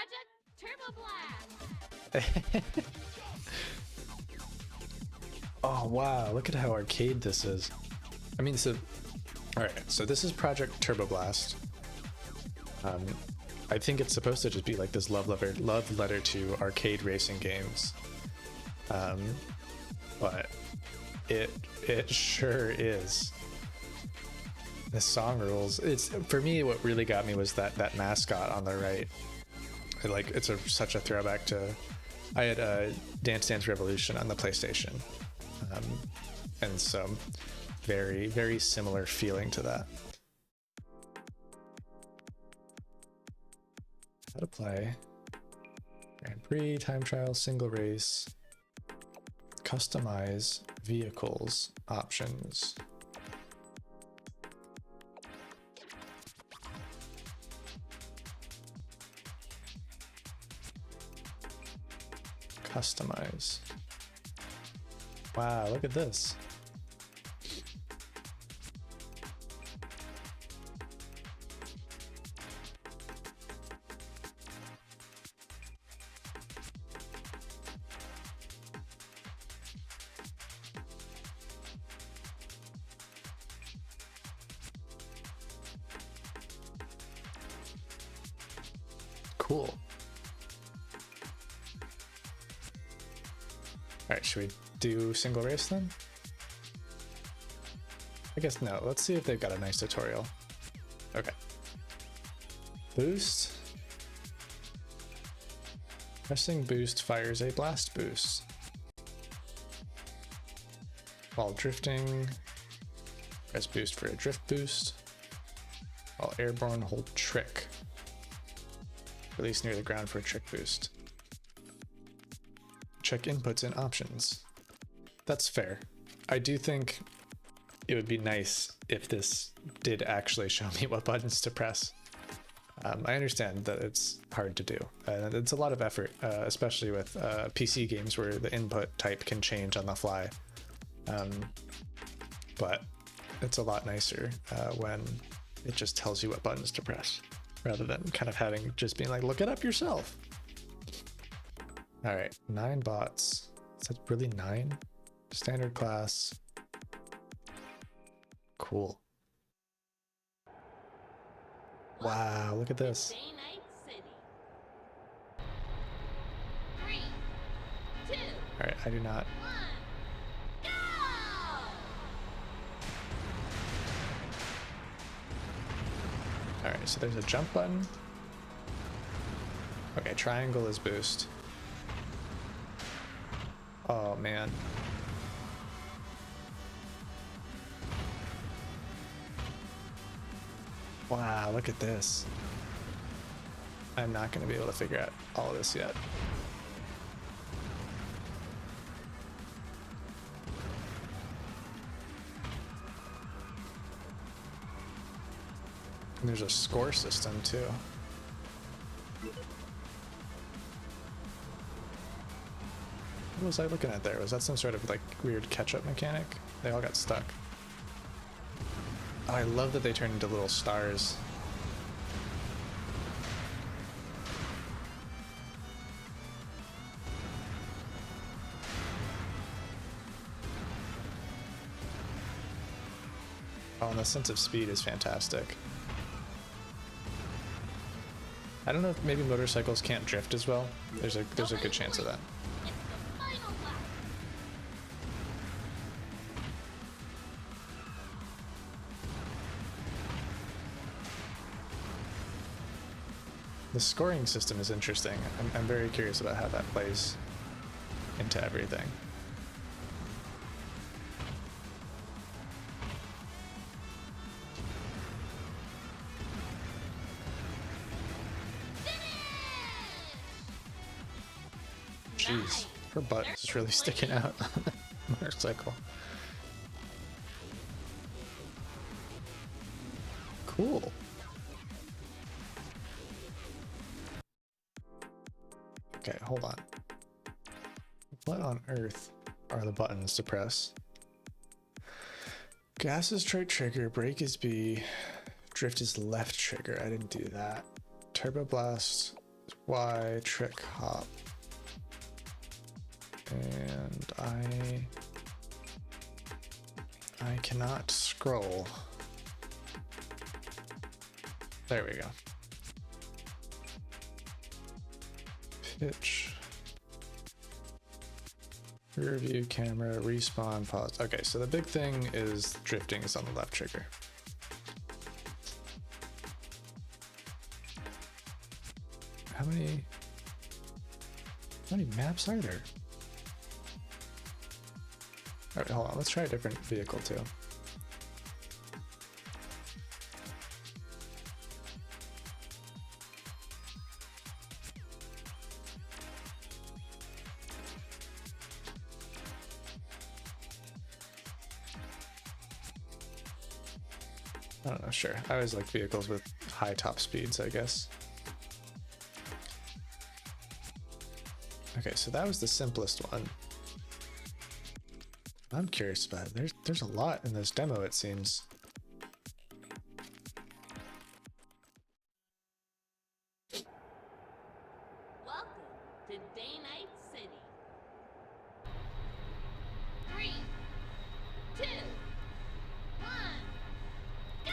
Project TurboBlast. Oh wow, look at how arcade this is. I mean, so all right, so this is Project TurboBlast. I think it's supposed to just be like this love letter to arcade racing games, but it sure is. The song rules. It's, for me, what really got me was that mascot on the right. It's such a throwback to. I had Dance Dance Revolution on the PlayStation, and so very, very similar feeling to that. How to play Grand Prix, time trial, single race, customize vehicles options. Customize. Wow, look at this. Cool. All right, should we do single race then? I guess no. Let's see if they've got a nice tutorial. Okay. Boost. Pressing boost fires a blast boost. While drifting, press boost for a drift boost. While airborne, hold trick. Release near the ground for a trick boost. Check inputs and options. That's fair. I do think it would be nice if this did actually show me what buttons to press. I understand that it's hard to do. It's a lot of effort, especially with PC games where the input type can change on the fly. But it's a lot nicer when it just tells you what buttons to press, rather than kind of having just being like, look it up yourself. All right, 9 bots. Is that really 9? Standard class. Cool. Wow, look at this. 3, 2, All right, I do not. 1, go! All right, so there's a jump button. Okay, triangle is boost. Oh man. Wow, look at this. I'm not going to be able to figure out all of this yet. And there's a score system too. What was I looking at there? Was that some sort of like weird catch-up mechanic? They all got stuck. Oh, I love that they turn into little stars. Oh, and the sense of speed is fantastic. I don't know if maybe motorcycles can't drift as well. There's a good chance of that. The scoring system is interesting. I'm very curious about how that plays into everything. Jeez, her butt is really sticking out on the motorcycle. Cool. Okay, hold on. What on earth are the buttons to press? Gas is right trigger, brake is B, drift is left trigger. I didn't do that. TurboBlast Y trick hop. And I cannot scroll. There we go. Pitch. Rear view camera, respawn, pause. Okay, so the big thing is drifting is on the left trigger. How many maps are there? All right, hold on, let's try a different vehicle too. I don't know, sure. I always like vehicles with high top speeds, I guess. Okay, so that was the simplest one. I'm curious about it. There's a lot in this demo, it seems. Welcome to Day Night City. 3, 2, 1, go!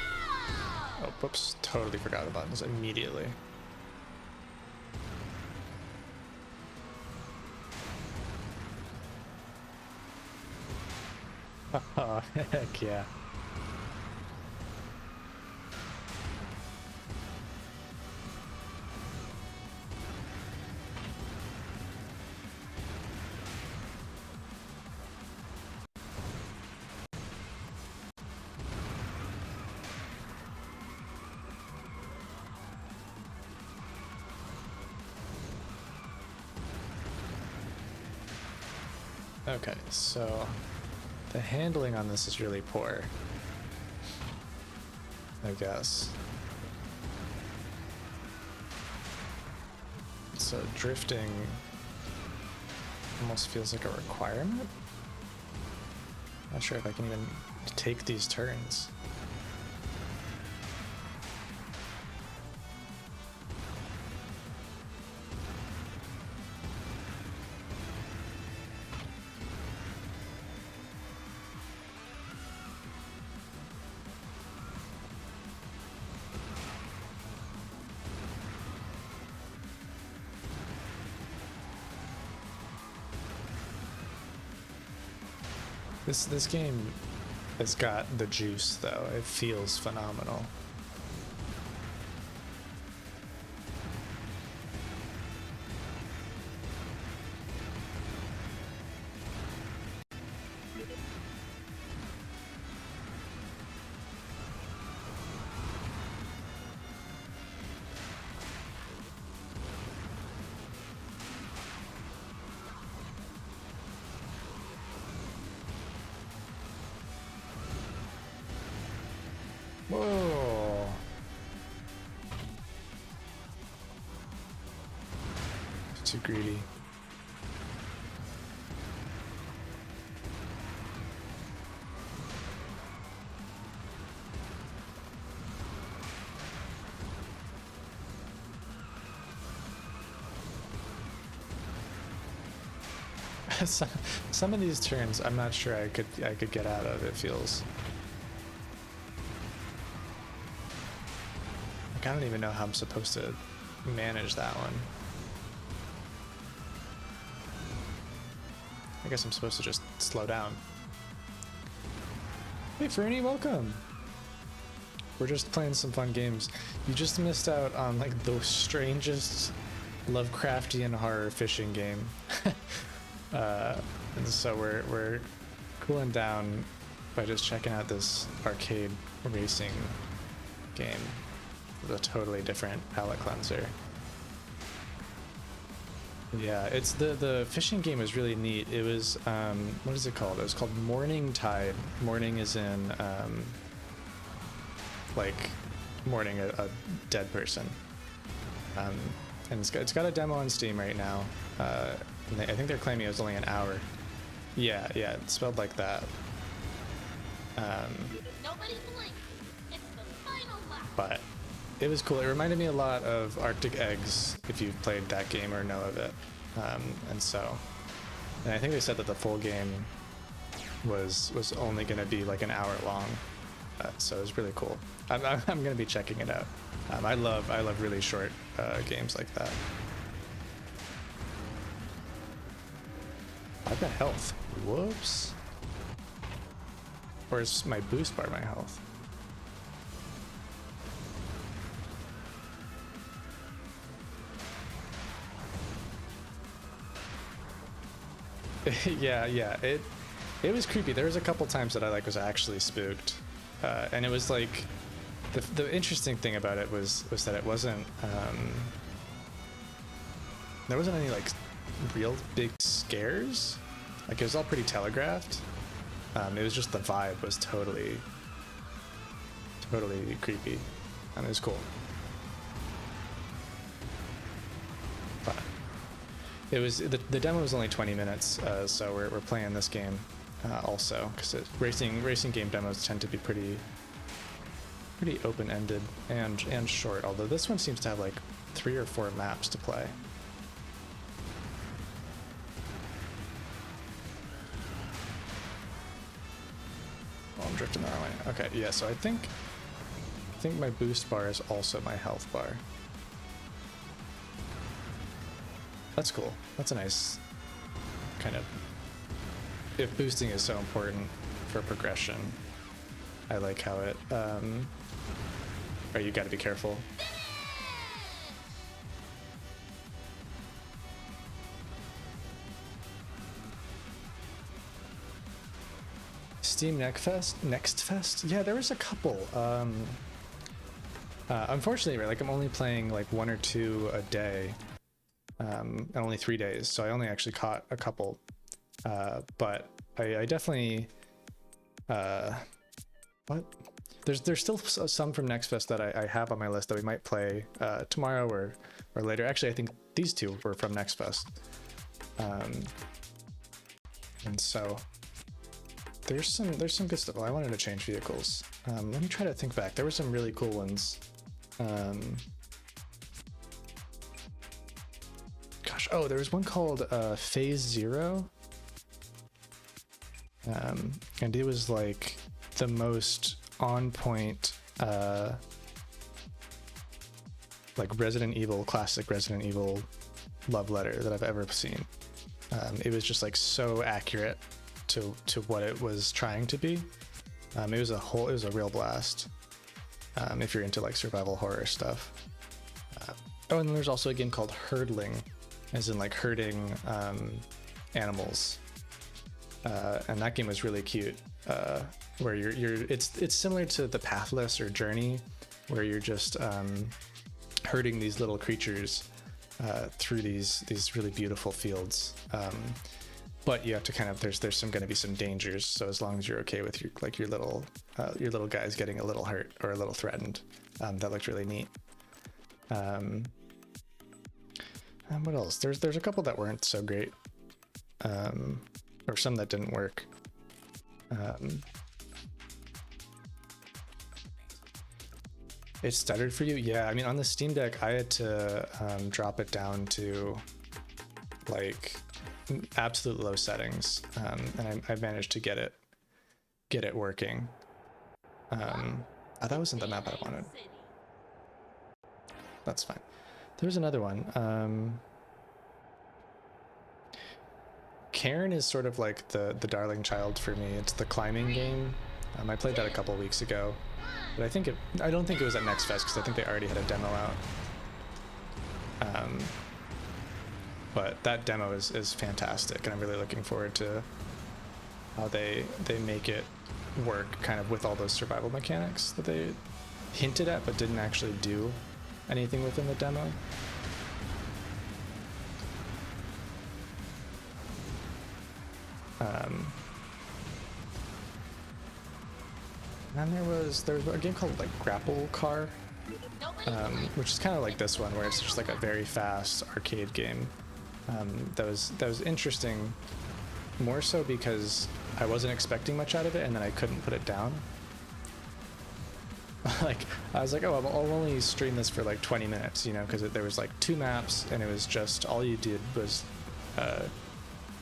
Oh, whoops, totally forgot the buttons immediately. Oh, heck yeah. Okay, so the handling on this is really poor, I guess. So drifting almost feels like a requirement. Not sure if I can even take these turns. This game has got the juice though. It feels phenomenal. Whoa. Too greedy. Some of these turns I'm not sure I could get out of. It feels like I don't even know how I'm supposed to manage that one. I guess I'm supposed to just slow down. Hey Fernie, welcome. We're just playing some fun games. You just missed out on like the strangest Lovecraftian horror fishing game. And so we're cooling down by just checking out this arcade racing game with a totally different palette cleanser. Yeah, it's the fishing game is really neat. It was what is it called? It was called Morning Tide. Morning is in like mourning a dead person. And it's got a demo on Steam right now. And I think they're claiming it was only an hour. Yeah, it's spelled like that. Nobody blink. It's the final lap. But it was cool. It reminded me a lot of Arctic Eggs, if you've played that game or know of it. And I think they said that the full game was only going to be like an hour long, so it was really cool. I'm going to be checking it out. I love really short games like that. I've got health. Whoops. Where's my boost bar? My health. yeah, it was creepy. There was a couple times that I was actually spooked, and it was like the interesting thing about it was that it wasn't there wasn't any real big scares. It was all pretty telegraphed. It was just the vibe was totally creepy, and it was cool. But it was the demo was only 20 minutes, so we're playing this game also because racing game demos tend to be pretty open-ended and short. Although this one seems to have 3 or 4 maps to play. Oh, I'm drifting the wrong way. Okay, yeah. So I think my boost bar is also my health bar. That's cool. That's a nice kind of, if boosting is so important for progression, I like how it, oh, you gotta be careful. Steam Next Fest? Yeah, there was a couple. Unfortunately, right, I'm only playing 1 or 2 a day. And only 3 days, so I only actually caught a couple, but I definitely what there's still some from Next Fest that I have on my list that we might play tomorrow or later. Actually, I think these 2 were from Next Fest, and so there's some good stuff. Oh, I wanted to change vehicles. Let me try to think back. There were some really cool ones. Oh, there was one called Phase Zero, and it was the most on point classic Resident Evil love letter that I've ever seen. It was just so accurate to what it was trying to be. It was a real blast if you're into survival horror stuff. Oh, and then there's also a game called Herdling, as in herding animals, and that game was really cute. Where it's similar to the Pathless or Journey, where you're just herding these little creatures through these really beautiful fields. But you have to there's going to be some dangers. So as long as you're okay with your little guys getting a little hurt or a little threatened, that looked really neat. And what else? There's a couple that weren't so great, or some that didn't work. It stuttered for you? Yeah, I mean, on the Steam Deck, I had to drop it down to absolute low settings, and I managed to get it working. Oh, that wasn't the map I wanted. That's fine. There's another one. Cairn is sort of the darling child for me. It's the climbing game. I played that a couple weeks ago, but I don't think it was at Next Fest because I think they already had a demo out. But that demo is fantastic, and I'm really looking forward to how they make it work with all those survival mechanics that they hinted at but didn't actually do anything within the demo. And there was a game called Grapple Car, which is kind of like this one, where it's just a very fast arcade game. That was interesting, more so because I wasn't expecting much out of it, and then I couldn't put it down. Like, I was like, oh, I'll only stream this for like 20 minutes, you know, because there was like 2 maps, and it was just all you did was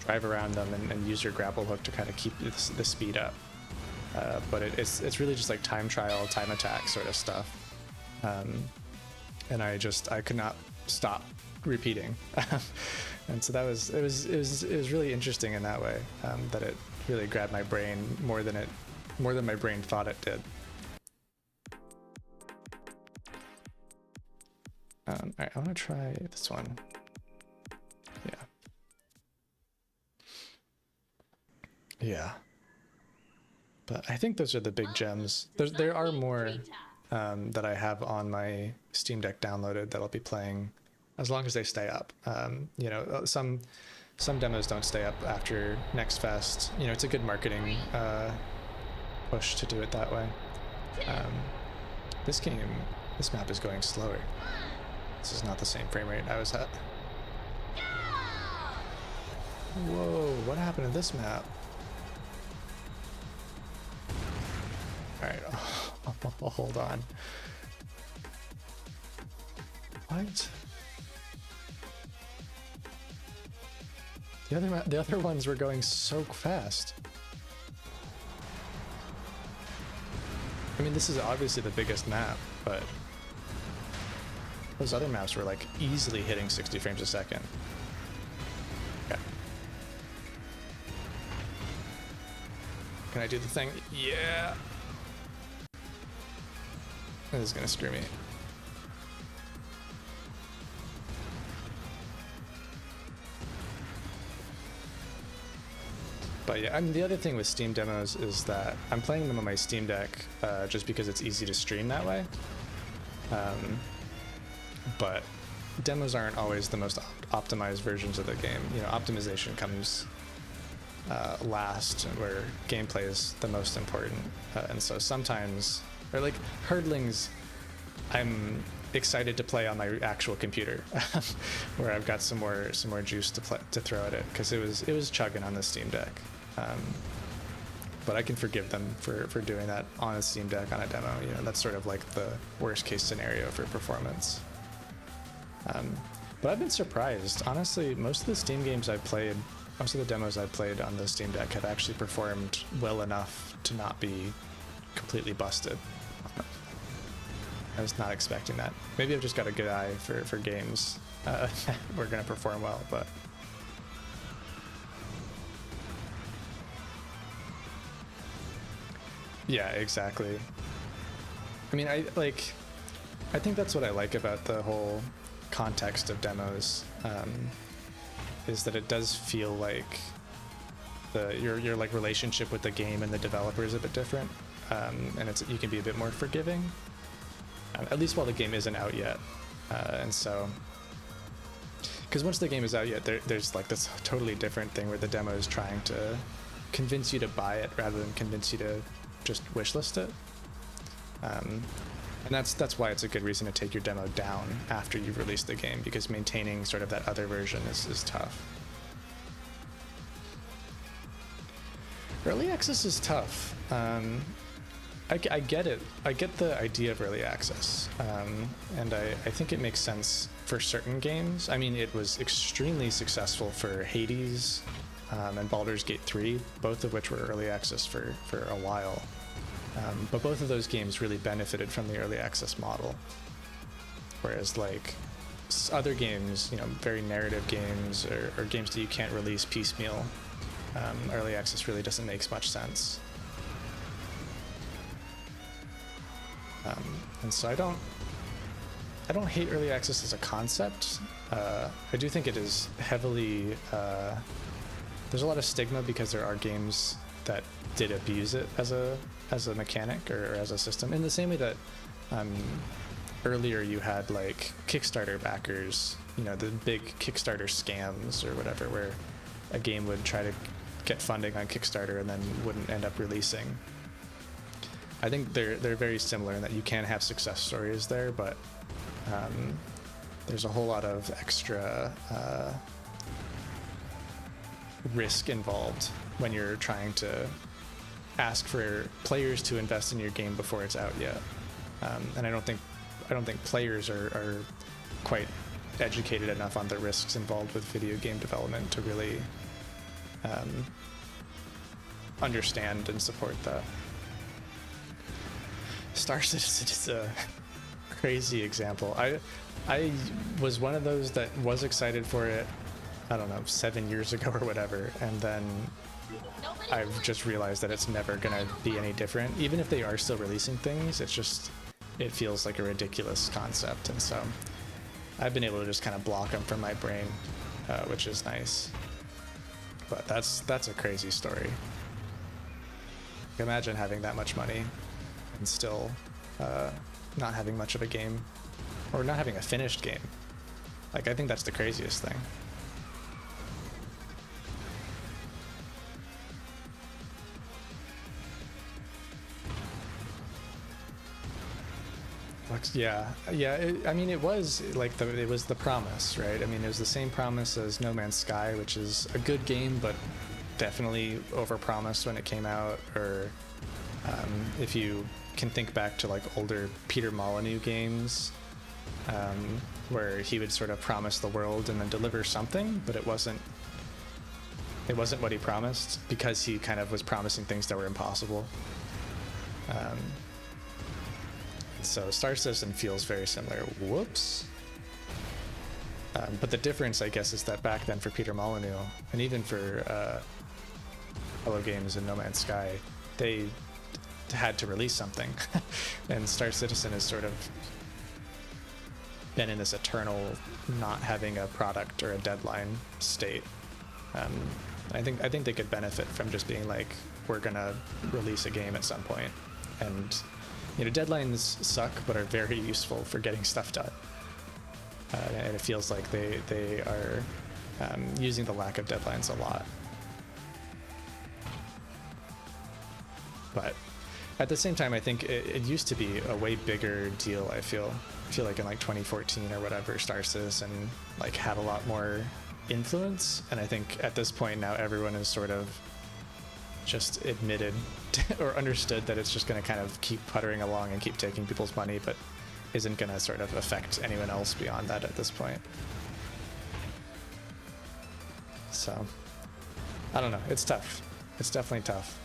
drive around them and use your grapple hook to kind of keep the speed up. But it's really just like time trial, time attack sort of stuff. And I could not stop repeating. And so it was really interesting in that way, that it really grabbed my brain more than my brain thought it did. All right, I want to try this one. Yeah. But I think those are the big gems. There are more that I have on my Steam Deck downloaded that I'll be playing as long as they stay up. You know, some demos don't stay up after Next Fest. You know, it's a good marketing push to do it that way. This map is going slower. This is not the same frame rate I was at. Whoa, what happened to this map? All right, I'll hold on. What? The other ones were going so fast. I mean, this is obviously the biggest map, but those other maps were like easily hitting 60 frames a second. Okay. Can I do the thing? Yeah. This is gonna screw me. But yeah, I mean, the other thing with Steam demos is that I'm playing them on my Steam Deck just because it's easy to stream that way. But demos aren't always the most optimized versions of the game. You know, optimization comes last, where gameplay is the most important. And so sometimes, or like hurdlings, I'm excited to play on my actual computer, where I've got some more juice to throw at it, because it was chugging on the Steam Deck. But I can forgive them for doing that on a Steam Deck on a demo. You know, that's sort of like the worst case scenario for performance. But I've been surprised, honestly. Most of the Steam games I've played, most of the demos I've played on the Steam Deck have actually performed well enough to not be completely busted. I was not expecting that. Maybe I've just got a good eye for games we're gonna perform well, but yeah, exactly. I mean, I think that's what I like about the whole context of demos, is that it does feel like your like relationship with the game and the developer is a bit different, and you can be a bit more forgiving, at least while the game isn't out yet. And so, because once the game is out yet, there's like this totally different thing where the demo is trying to convince you to buy it rather than convince you to just wishlist it. And that's why it's a good reason to take your demo down after you've released the game, because maintaining sort of that other version is tough. Early access is tough. I get it. I get the idea of early access, and I think it makes sense for certain games. I mean, it was extremely successful for Hades and Baldur's Gate 3, both of which were early access for a while. But both of those games really benefited from the early access model. Whereas like other games, you know, very narrative games or games that you can't release piecemeal, early access really doesn't make much sense. And so I don't hate early access as a concept. I do think it is heavily, there's a lot of stigma because there are games that did abuse it as a mechanic or as a system, in the same way that earlier you had like Kickstarter backers, you know, the big Kickstarter scams or whatever, where a game would try to get funding on Kickstarter and then wouldn't end up releasing. I think they're very similar in that you can have success stories there, but there's a whole lot of extra risk involved when you're trying to ask for players to invest in your game before it's out yet. And I don't think players are quite educated enough on the risks involved with video game development to really understand and support that. Star Citizen is a crazy example. I was one of those that was excited for it, I don't know, 7 years ago or whatever, and then I've just realized that it's never gonna be any different. Even if they are still releasing things, it feels like a ridiculous concept, and so I've been able to just kind of block them from my brain, which is nice. But that's a crazy story. Imagine having that much money and still not having much of a game, or not having a finished game. Like, I think that's the craziest thing. Yeah. I mean, it was like it was the promise, right? I mean, it was the same promise as No Man's Sky, which is a good game, but definitely overpromised when it came out. Or if you can think back to like older Peter Molyneux games, where he would sort of promise the world and then deliver something, but it wasn't what he promised, because he kind of was promising things that were impossible. So Star Citizen feels very similar. Whoops. But the difference, I guess, is that back then for Peter Molyneux, and even for Hello Games and No Man's Sky, they had to release something. And Star Citizen has sort of been in this eternal not having a product or a deadline state. I think they could benefit from just being like, we're gonna release a game at some point. And you know, deadlines suck, but are very useful for getting stuff done. And it feels like they are using the lack of deadlines a lot. But at the same time, I think it used to be a way bigger deal. I feel like in like 2014 or whatever, Star Citizen like had a lot more influence. And I think at this point now, everyone is sort of just admitted or understood that it's just going to kind of keep puttering along and keep taking people's money, but isn't going to sort of affect anyone else beyond that at this point. So I don't know, it's tough. It's definitely tough.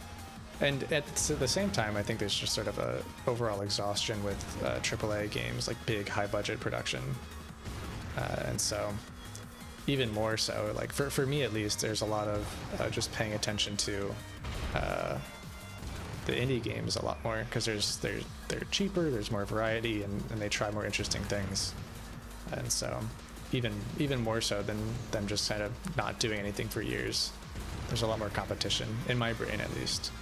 And at the same time, I think there's just sort of a overall exhaustion with AAA games, like big high budget production. And so even more so, like for me at least, there's a lot of just paying attention to the indie games a lot more, because they're cheaper, there's more variety, and they try more interesting things. And so even more so than them just kind of not doing anything for years, there's a lot more competition, in my brain at least.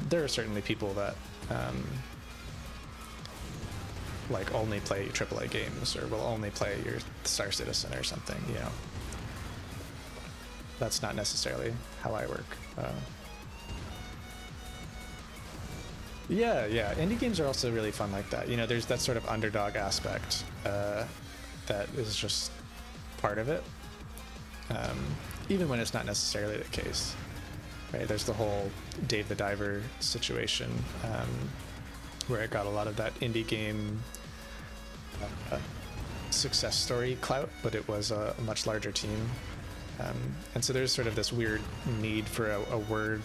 There are certainly people that like only play AAA games, or will only play your Star Citizen or something, you know. That's not necessarily how I work. Yeah, indie games are also really fun like that. You know, there's that sort of underdog aspect that is just part of it, even when it's not necessarily the case. Right? There's the whole Dave the Diver situation, where it got a lot of that indie game success story clout, but it was a much larger team. And so there's sort of this weird need for a word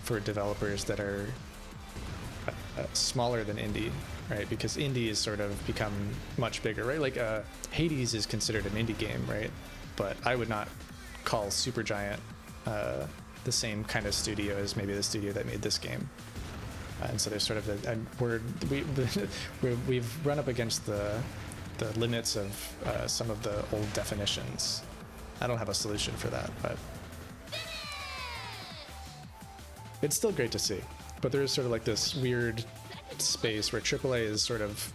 for developers that are smaller than indie, right? Because indie has sort of become much bigger, right? Like Hades is considered an indie game, right? But I would not call Supergiant the same kind of studio as maybe the studio that made this game. And so there's sort of we've run up against the limits of some of the old definitions. I don't have a solution for that, but it's still great to see. But there is sort of like this weird space where AAA is sort of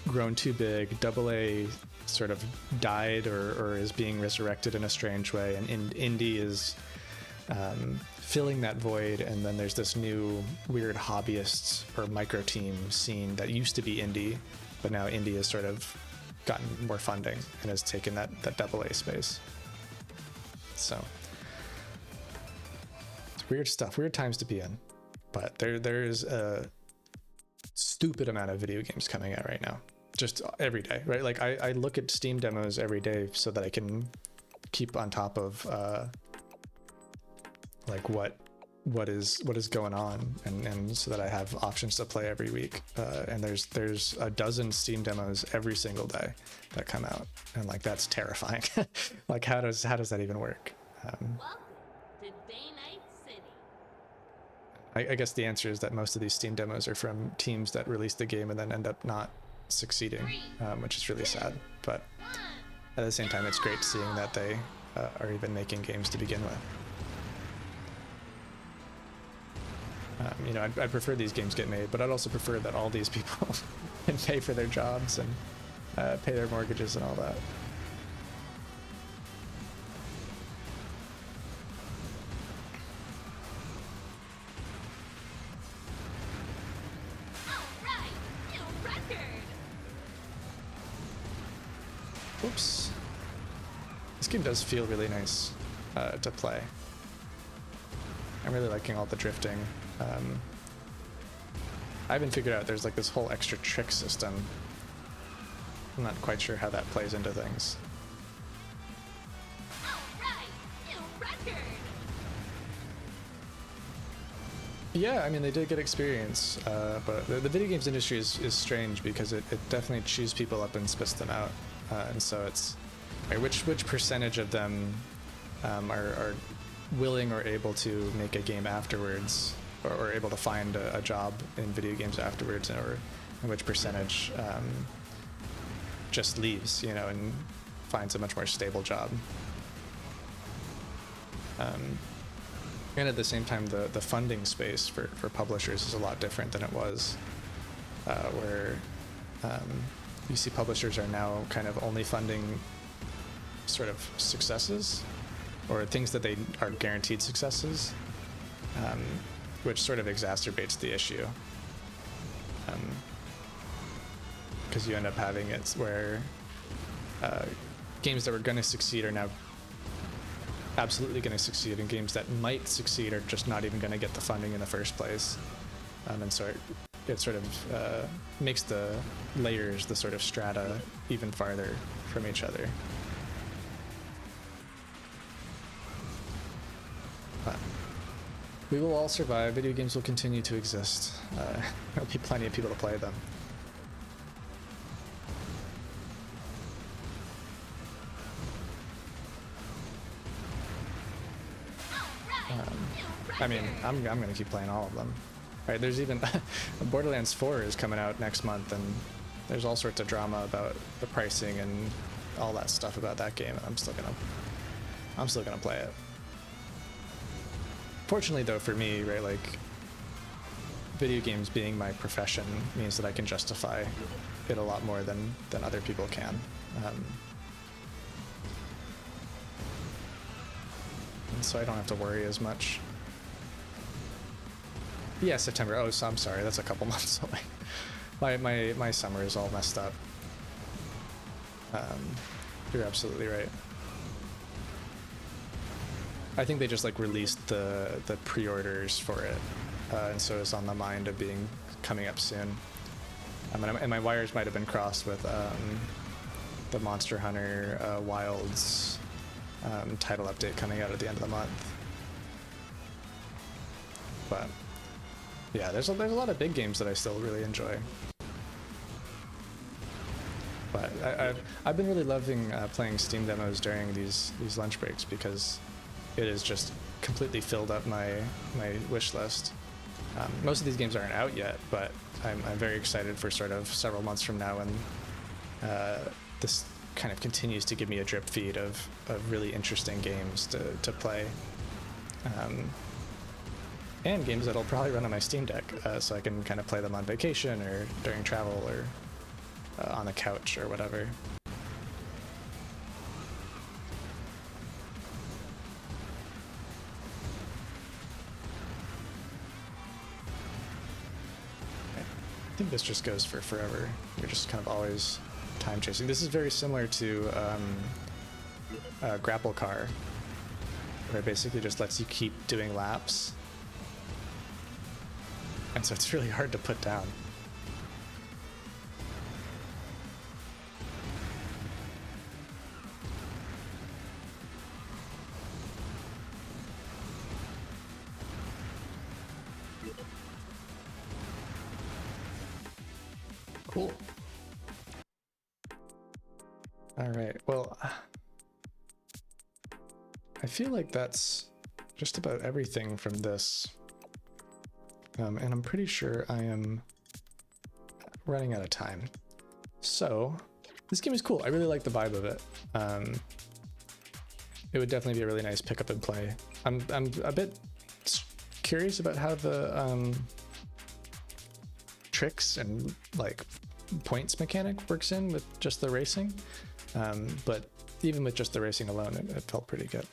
grown too big, AA sort of died or is being resurrected in a strange way, and indie is filling that void. And then there's this new weird hobbyists or micro team scene that used to be indie, but now indie has sort of gotten more funding and has taken that AA space. So it's weird stuff, weird times to be in. But there is a stupid stupid amount of video games coming out right now, just every day, right? Like I look at Steam demos every day so that I can keep on top of like what is going on, and so that I have options to play every week. And there's a dozen Steam demos every single day that come out, and like that's terrifying. Like how does that even work? Welcome to Day Night City. I guess the answer is that most of these Steam demos are from teams that release the game and then end up not succeeding, which is really sad. But at the same time, it's great seeing that they are even making games to begin with. You know, I'd prefer these games get made, but I'd also prefer that all these people can pay for their jobs and pay their mortgages and all that. Alright, new record! Oops. This game does feel really nice to play. I'm really liking all the drifting. I haven't figured out there's like this whole extra trick system. I'm not quite sure how that plays into things. Alright, new record! Yeah, I mean, they did get experience, but the video games industry is strange because it definitely chews people up and spits them out. And so it's like, which percentage of them are willing or able to make a game afterwards, or able to find a job in video games afterwards, and which percentage just leaves, you know, and finds a much more stable job. And at the same time, the funding space for publishers is a lot different than it was, where you see publishers are now kind of only funding sort of successes, or things that they are guaranteed successes, which sort of exacerbates the issue. Because you end up having it where games that were going to succeed are now absolutely going to succeed, and games that might succeed are just not even going to get the funding in the first place. And so it sort of makes the layers, the sort of strata, even farther from each other. But we will all survive. Video games will continue to exist. There'll be plenty of people to play them. I mean, I'm gonna keep playing all of them. Right? There's even Borderlands 4 is coming out next month, and there's all sorts of drama about the pricing and all that stuff about that game. I'm still gonna play it. Fortunately, though, for me, right, like, video games being my profession means that I can justify it a lot more than other people can. And so I don't have to worry as much. Yeah, September. Oh, so I'm sorry. That's a couple months away. My summer is all messed up. You're absolutely right. I think they just like released the pre-orders for it, and so it's on the mind of coming up soon. And my wires might have been crossed with the Monster Hunter Wilds title update coming out at the end of the month. But yeah, there's a lot of big games that I still really enjoy. But I've been really loving playing Steam demos during these lunch breaks, because it has just completely filled up my wish list. Most of these games aren't out yet, but I'm very excited for sort of several months from now, and this kind of continues to give me a drip feed of really interesting games to play. And games that'll probably run on my Steam Deck, so I can kind of play them on vacation or during travel or on the couch or whatever. I think this just goes for forever. You're just kind of always time chasing. This is very similar to Grapple Car, where it basically just lets you keep doing laps. And so it's really hard to put down. Cool. All right, well, I feel like that's just about everything from this. And I'm pretty sure I am running out of time. So this game is cool. I really like the vibe of it. It would definitely be a really nice pick up and play. I'm a bit curious about how the tricks and like points mechanic works in with just the racing. But even with just the racing alone, it felt pretty good.